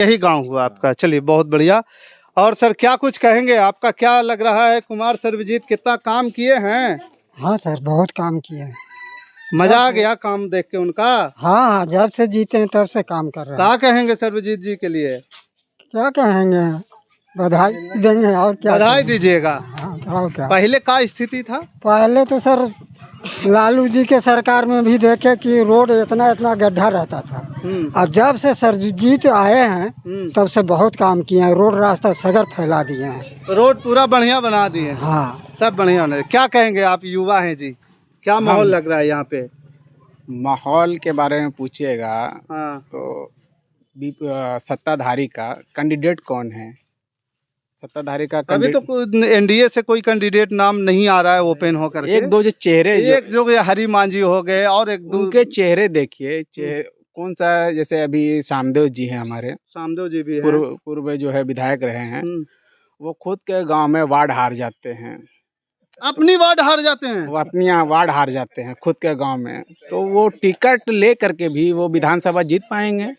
यही गांव हुआ आपका। चलिए बहुत बढ़िया। और सर क्या कुछ कहेंगे, आपका क्या लग रहा है, कुमार सर्वजीत कितना काम किए हैं? हाँ सर, बहुत काम किए हैं। मजा आ गया काम देख के उनका। हाँ हाँ, जब से जीते हैं तब से काम कर रहे हैं। क्या कहेंगे सर्वजीत जी के लिए? क्या कहेंगे, बधाई देंगे और क्या बधाई कहेंगे? दीजिएगा। हाँ, तो और क्या। पहले का स्थिति था? पहले तो सर लालू जी के सरकार में भी देखे कि रोड इतना इतना गड्ढा रहता था। अब जब से सरजीत आए हैं तब से बहुत काम किए हैं, रोड रास्ता सगर फैला दिए हैं, रोड पूरा बढ़िया बना दिए। हाँ सब बढ़िया होने। क्या कहेंगे, आप युवा हैं जी, क्या माहौल लग रहा है यहाँ पे? माहौल के बारे में पूछिएगा हाँ। तो सत्ताधारी का कैंडिडेट कौन है? सत्ताधारी का अभी तो एनडीए से कोई कैंडिडेट नाम नहीं आ रहा है ओपन होकर के। एक दो जो चेहरे एक जो हरी मांझी हो गए और एक दो उनके चेहरे देखिए, कौन सा, जैसे अभी सामदेव जी हैं हमारे, सामदेव जी भी हैं। पूर्व जो है विधायक रहे हैं, वो खुद के गांव में वार्ड हार जाते हैं। अपनी वार्ड हार जाते हैं? वो अपनी वार्ड हार जाते हैं खुद के गांव में, तो वो टिकट ले करके भी वो विधानसभा जीत पाएंगे?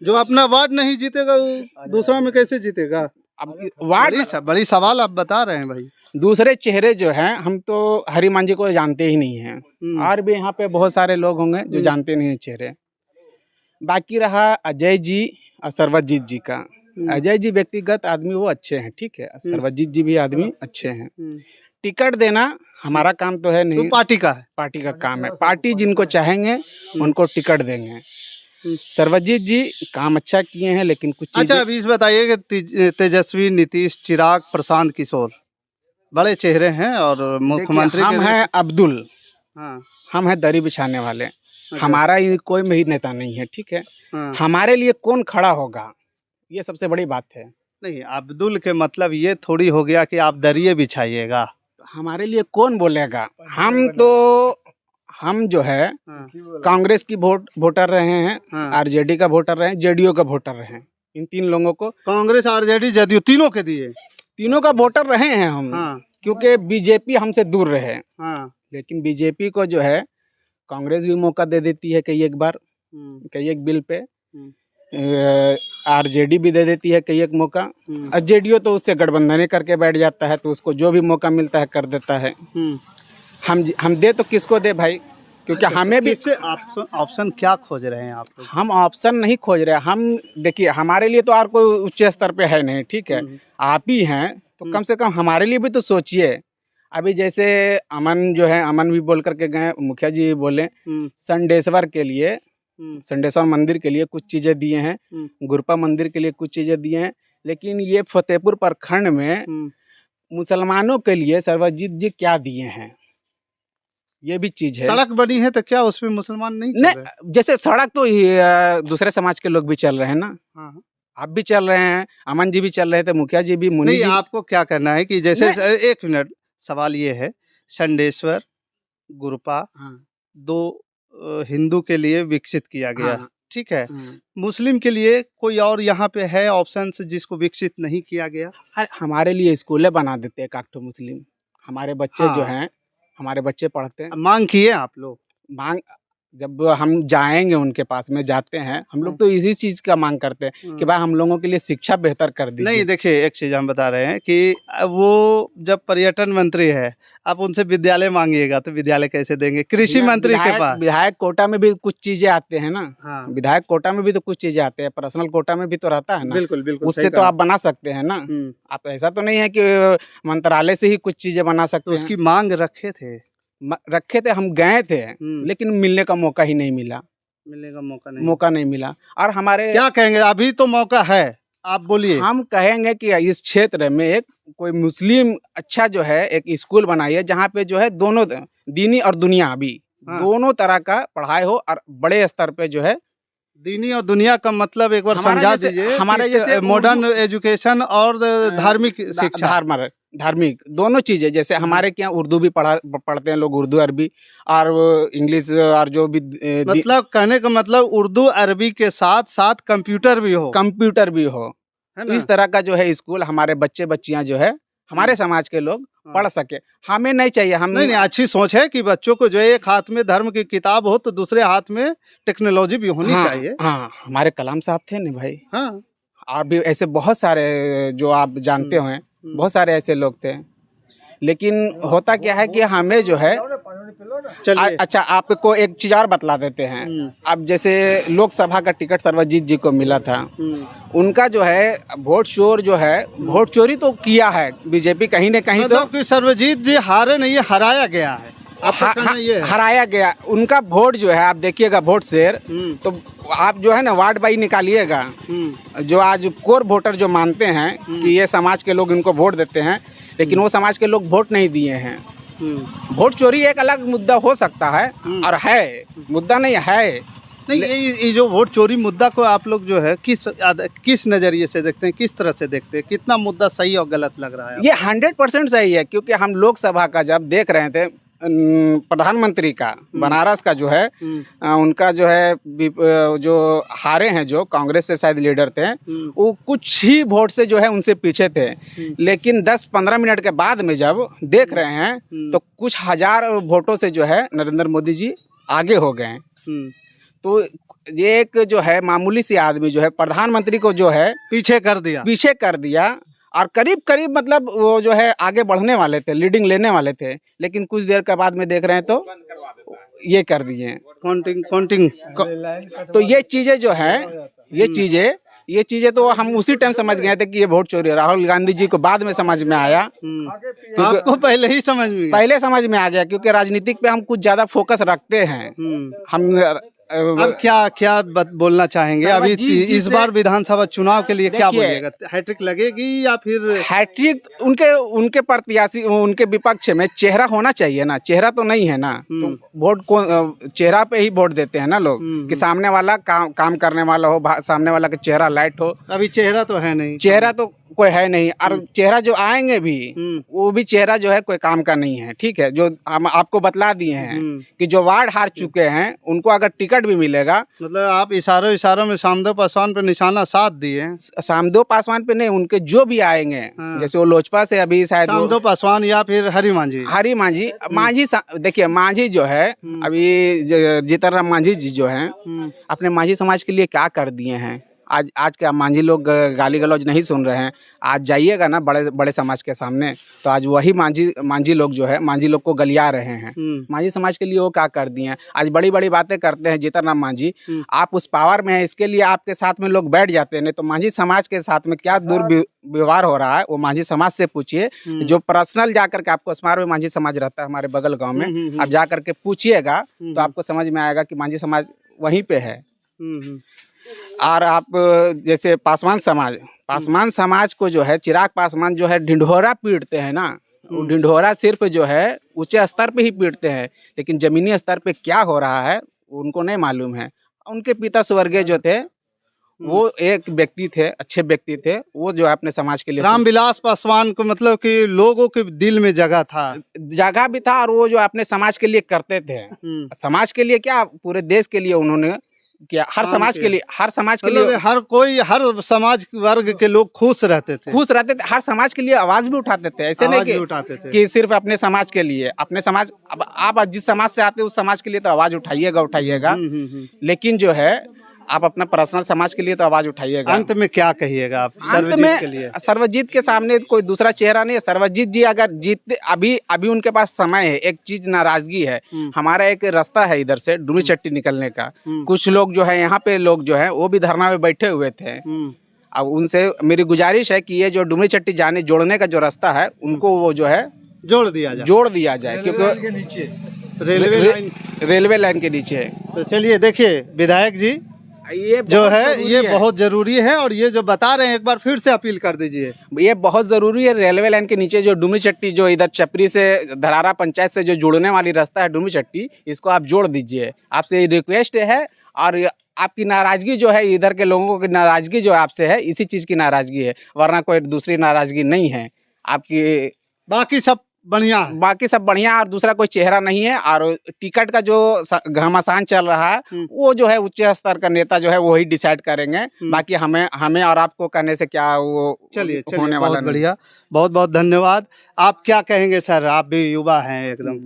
जो अपना वार्ड नहीं जीतेगा वो दूसरा में कैसे जीतेगा? अब वार्ड बड़ी सवाल आप बता रहे हैं भाई। दूसरे चेहरे जो हैं, हम तो हरी मांझी को जानते ही नहीं हैं, और भी यहाँ पे बहुत सारे लोग होंगे जो जानते नहीं हैं चेहरे। बाकी रहा अजय जी और सर्वजीत जी का। अजय जी व्यक्तिगत आदमी वो अच्छे हैं, ठीक है, सर्वजीत जी भी आदमी अच्छे हैं। टिकट देना हमारा काम तो है नहीं, तो पार्टी का है, पार्टी का काम है। पार्टी जिनको चाहेंगे उनको टिकट देंगे। सर्वजीत जी काम अच्छा किए हैं, लेकिन कुछ अच्छा अभी इस बताइए कि तेजस्वी, नीतीश, चिराग, प्रशांत किशोर बड़े चेहरे हैं और मुख्यमंत्री हम हैं अब्दुल, हाँ, हम हैं दरी बिछाने वाले। हमारा कोई भी नेता नहीं है, ठीक है। हाँ। हमारे लिए कौन खड़ा होगा, ये सबसे बड़ी बात है। नहीं, अब्दुल के मतलब ये थोड़ी हो गया कि आप दरिये बिछाइएगा। हमारे लिए कौन बोलेगा? हम जो है कांग्रेस की वोटर रहे हैं, आरजेडी का वोटर रहे हैं, जेडीयू का वोटर रहे हैं। इन तीन लोगों को, कांग्रेस, आरजेडी, जदयू, तीनों के दिए, तीनों का वोटर रहे हैं हम। क्योंकि बीजेपी हमसे दूर रहे। लेकिन बीजेपी को जो है कांग्रेस भी मौका दे देती है कई एक बार, कई एक बिल पे। आरजेडी भी दे देती है कई एक मौका, और जेडीयू तो उससे गठबंधन करके बैठ जाता है, तो उसको जो भी मौका मिलता है कर देता है। हम दे तो किसको दे भाई, क्योंकि हमें भी ऑप्शन क्या खोज रहे हैं आप लोग? हम ऑप्शन नहीं खोज रहे। हम देखिए, हमारे लिए तो और कोई उच्च स्तर पे है नहीं, ठीक है, आप ही हैं, तो कम से कम हमारे लिए भी तो सोचिए। अभी जैसे अमन जो है, अमन भी बोल करके गए, मुखिया जी भी बोले, संडेश्वर के लिए, संडेश्वर मंदिर के लिए कुछ चीजें दिए हैं, गुरपा मंदिर के लिए कुछ चीजें दिए हैं, लेकिन ये फतेहपुर प्रखंड में मुसलमानों के लिए सर्वजीत जी क्या दिए हैं, ये भी चीज है। सड़क बनी है तो क्या उसमें मुसलमान नहीं? जैसे सड़क तो दूसरे समाज के लोग भी चल रहे हैं ना, आप भी चल रहे हैं, अमन जी भी चल रहे थे, मुखिया जी भी, मुनि जी। आपको क्या करना है कि जैसे एक मिनट, सवाल ये है, संडेश्वर, गुरपा दो हिंदू के लिए विकसित किया गया, ठीक है, मुस्लिम के लिए कोई और यहाँ पे है ऑप्शन जिसको विकसित नहीं किया गया? हमारे लिए स्कूलें बना देते हैं काक्टो मुस्लिम, हमारे बच्चे जो हैं, हमारे बच्चे पढ़ते हैं। मांग किए आप लोग? मांग जब हम जाएंगे उनके पास में, जाते हैं हम लोग तो इसी चीज का मांग करते हैं कि भाई हम लोगों के लिए शिक्षा बेहतर कर दीजिए। नहीं देखिए, एक चीज हम बता रहे हैं कि वो जब पर्यटन मंत्री है, आप उनसे विद्यालय मांगिएगा तो विद्यालय कैसे देंगे? कृषि मंत्री के पास विधायक कोटा में भी कुछ चीजें आते हैं ना, विधायक कोटा में भी तो कुछ चीजें आते हैं, पर्सनल कोटा में भी तो रहता है ना। बिल्कुल बिल्कुल, उससे तो आप बना सकते हैं ना। आप ऐसा तो नहीं है कि मंत्रालय से ही कुछ चीजें बना सकते हैं। उसकी मांग रखे थे, हम गए थे, लेकिन मिलने का मौका ही नहीं मिला। मिलने का मौका नहीं मिला। और हमारे क्या कहेंगे, अभी तो मौका है, आप बोलिए। हम कहेंगे कि इस क्षेत्र में एक कोई मुस्लिम अच्छा जो है एक स्कूल बनाइए, जहाँ पे जो है दोनों दीनी और दुनिया भी दोनों तरह का पढ़ाई हो, और बड़े स्तर पे जो है दीनी और दुनिया का मतलब एक बार समझा दीजिए। हमारे जैसे मॉडर्न एजुकेशन और धार्मिक शिक्षा, धार्मिक दोनों चीजें। जैसे हमारे क्या उर्दू भी पढ़ते हैं लोग, उर्दू अरबी और इंग्लिश, और जो भी मतलब कहने का मतलब उर्दू अरबी के साथ साथ कंप्यूटर भी हो, इस तरह का जो है स्कूल हमारे बच्चे बच्चियां जो है हमारे समाज के लोग पढ़ सके। हमें नहीं चाहिए, हम नहीं अच्छी सोच है कि बच्चों को जो है एक हाथ में धर्म की किताब हो तो दूसरे हाथ में टेक्नोलॉजी भी होनी चाहिए। हाँ, हमारे कलाम साहब थे ना भाई। हाँ, और भी ऐसे बहुत सारे जो आप जानते हो, बहुत सारे ऐसे लोग थे। लेकिन होता क्या है कि हमें जो है अच्छा, आपको एक चीज और बतला देते हैं। अब जैसे लोकसभा का टिकट सर्वजीत जी को मिला था, उनका जो है वोट चोर जो है, वोट चोरी तो किया है बीजेपी कहीं न कहीं। मतलब कि सर्वजीत जी हारे नहीं, हराया गया है। हराया गया उनका वोट जो है, आप देखिएगा वोट शेयर, तो आप जो है ना वार्ड बाई निकालिएगा, जो आज कोर वोटर जो मानते हैं कि ये समाज के लोग इनको वोट देते हैं, लेकिन वो समाज के लोग वोट नहीं दिए हैं। वोट चोरी एक अलग मुद्दा हो सकता है, और है मुद्दा नहीं है। नहीं, ये जो वोट चोरी मुद्दा को आप लोग जो है किस नज़रिए से देखते हैं, किस तरह से देखते हैं, कितना मुद्दा सही और गलत लग रहा है? ये 100% सही है, क्योंकि हम लोकसभा का जब देख रहे थे, प्रधानमंत्री का बनारस का जो है, उनका जो है जो हारे हैं, जो कांग्रेस से शायद लीडर थे, वो कुछ ही वोट से जो है उनसे पीछे थे। लेकिन 10-15 मिनट के बाद में जब देख रहे हैं तो कुछ हजार वोटों से जो है नरेंद्र मोदी जी आगे हो गए। तो ये एक जो है मामूली सी आदमी जो है प्रधानमंत्री को जो है पीछे कर दिया, और करीब करीब मतलब वो जो है आगे बढ़ने वाले थे, लीडिंग लेने वाले थे, लेकिन कुछ देर के बाद में देख रहे हैं तो ये कर दिए काउंटिंग। तो ये चीज़ें जो है, ये चीज़ें तो हम उसी टाइम समझ गए थे कि ये वोट चोरी है। राहुल गांधी जी को बाद में समझ में आया, आपको पहले समझ में आ गया, क्योंकि राजनीतिक पे हम कुछ ज़्यादा फोकस रखते हैं। हम अब क्या बोलना चाहेंगे अभी इस बार विधानसभा चुनाव के लिए? क्या बोलिएगा, हैट्रिक लगेगी या फिर? हैट्रिक उनके प्रत्याशी, उनके विपक्ष में चेहरा होना चाहिए ना, चेहरा तो नहीं है ना, तो वोट को चेहरा पे ही वोट देते हैं ना लोग, कि सामने वाला काम करने वाला हो, सामने वाला का चेहरा लाइट हो। अभी चेहरा तो है नहीं, चेहरा तो कोई है नहीं, और चेहरा जो आएंगे भी वो भी चेहरा जो है कोई काम का नहीं है। ठीक है, जो हम आपको बतला दिए हैं कि जो वार्ड हार चुके हैं उनको अगर टिकट भी मिलेगा, मतलब आप इशारों में सामदो पासवान पे निशाना साध दिए हैं। सामदो पासवान पे नहीं, उनके जो भी आएंगे, जैसे वो लोजपा से अभी शायद सामदो पासवान या फिर हरी मांझी। देखिए मांझी जो है, अभी जीतन राम मांझी जी जो है, अपने मांझी समाज के लिए क्या कर दिए हैं। आज क्या मांझी लोग गाली गलौज नहीं सुन रहे हैं। आज जाइएगा ना बड़े समाज के सामने, तो आज वही मांझी लोग जो है, मांझी लोग को गलिया रहे हैं। मांझी समाज के लिए वो क्या कर दिए हैं। आज बड़ी बड़ी बातें करते हैं जीतन राम मांझी, आप उस पावर में है, इसके लिए आपके साथ में लोग बैठ जाते हैं। नहीं तो मांझी समाज के साथ में क्या दुर्व्यवहार हो रहा है वो मांझी समाज से पूछिए। जो पर्सनल जाकर के, आपको स्मार में मांझी समाज रहता है हमारे बगल गाँव में, आप जा करके पूछिएगा तो आपको समझ में आएगा कि मांझी समाज वहीं पे है। और आप जैसे पासवान समाज को जो है, चिराग पासवान जो है ढिंढोरा पीटते हैं ना, वो ढिंढोरा सिर्फ जो है ऊंचे स्तर पे ही पीटते हैं, लेकिन जमीनी स्तर पे क्या हो रहा है उनको नहीं मालूम है। उनके पिता स्वर्गीय जो थे, वो एक व्यक्ति थे, अच्छे व्यक्ति थे, वो जो है अपने समाज के लिए, रामविलास पासवान को मतलब कि लोगों के दिल में जगह भी था, और वो जो अपने समाज के लिए करते थे। समाज के लिए क्या, पूरे देश के लिए उन्होंने किया। हर समाज के लिए हर समाज वर्ग के लोग खुश रहते थे। हर समाज के लिए आवाज भी उठाते थे। ऐसे नहीं कि सिर्फ अपने समाज के लिए। अपने समाज, अब आप जिस समाज से आते हैं उस समाज के लिए तो आवाज उठाइएगा। लेकिन जो है आप अपना पर्सनल समाज के लिए तो आवाज उठाइएगा। अंत में क्या कहिएगा आप सर्वजीत के लिए? सर्वजीत के सामने कोई दूसरा चेहरा नहीं है। सर्वजीत जी अगर जीतते, अभी उनके पास समय है। एक चीज नाराजगी है, हमारा एक रास्ता है इधर से डुमरी चट्टी निकलने का। कुछ लोग जो है यहाँ पे लोग जो है वो भी धरना में बैठे हुए थे। अब उनसे मेरी गुजारिश है कि ये जो डुमरी चट्टी जोड़ने का जो रास्ता है उनको वो जो है जोड़ दिया जाए, क्योंकि रेलवे लाइन के नीचे। तो चलिए देखिए विधायक जी, ये जो है ये बहुत जरूरी है, और ये जो बता रहे हैं एक बार फिर से अपील कर दीजिए। ये बहुत जरूरी है। रेलवे लाइन के नीचे जो डुमरी चट्टी, जो इधर चपरी से धरारा पंचायत से जो जुड़ने वाली रास्ता है डुमरी चट्टी, इसको आप जोड़ दीजिए। आपसे रिक्वेस्ट है। और आपकी नाराजगी जो है, इधर के लोगों की नाराजगी जो आपसे है, इसी चीज की नाराजगी है, वरना कोई दूसरी नाराजगी नहीं है। आपकी बाकी सब बढ़िया है। बाकी सब बढ़िया, और दूसरा कोई चेहरा नहीं है। और टिकट का जो घमासान चल रहा है वो जो है उच्च स्तर का नेता जो है वही डिसाइड करेंगे। बाकी हमें और आपको कहने से क्या वो चलिए होने वाला बहुत बढ़िया, बहुत बहुत धन्यवाद। आप क्या कहेंगे सर, आप भी युवा हैं एकदम।